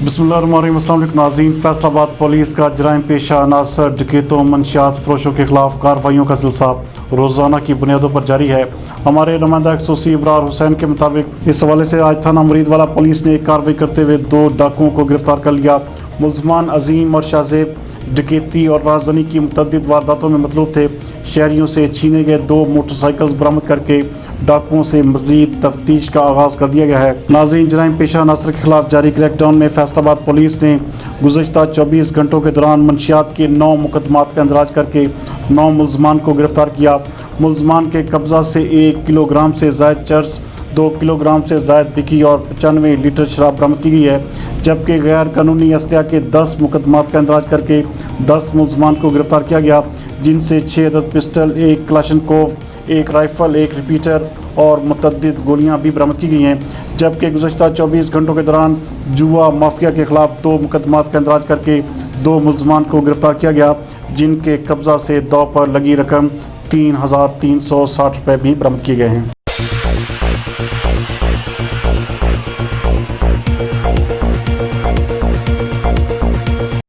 बिस्मिल्लाहिर्रहमानिर्रहीम। अस्सलाम वालेकुम नाज़रीन। फैसलाबाद पुलिस का जराइम पेशा अनासर डकैतों मंशियात फरोशों के खिलाफ कार्रवाइयों का सिलसिला रोज़ाना की बुनियादों पर जारी है। हमारे नुमाइंदा खसूसी इब्रार हुसैन के मुताबिक इस हवाले से आज थाना मुरीदवाला पुलिस ने कार्रवाई करते हुए 2 डाकुओं को गिरफ्तार कर लिया। मुल्ज़मान अजीम और शाहजेब डकैती और राजधानी की मुतअद्दिद वारदातों में मतलूब थे। शहरियों से छीने गए 2 मोटरसाइकिल्स बरामद करके डाकुओं से मज़ीद तफ्तीश का आगाज़ कर दिया गया है। नाज़रीन, जराइम पेशा अनासर के खिलाफ जारी क्रैकडाउन में फैसलाबाद पुलिस ने गुज़श्ता 24 घंटों के दौरान मंशियात के 9 मुकदमात का इंदराज करके 9 मुल्ज़मान को गिरफ्तार किया। मुल्ज़मान के कब्ज़ा से 1 किलोग्राम से ज़ायद चर्स, 2 किलोग्राम से ज़ायद बिकी और 95 लीटर शराब बरामद की गई है। जबकि गैर कानूनी असलहा के 10 मुकदमात का इंदराज करके 10 मुल्ज़मान को गिरफ्तार किया गया, जिनसे 6 अदद पिस्टल, 1 क्लाशनकोव, 1 राइफ़ल, 1 रिपीटर और मुतअद्दिद गोलियां भी बरामद की गई हैं। जबकि गुज़श्ता 24 घंटों के दौरान जुआ माफिया के खिलाफ 2 मुकदमात का इंदराज करके 2 मुल्ज़मान को गिरफ्तार किया गया, जिनके कब्ज़ा से दाव पर लगी रकम 3,360 रुपये भी बरामद किए गए हैं।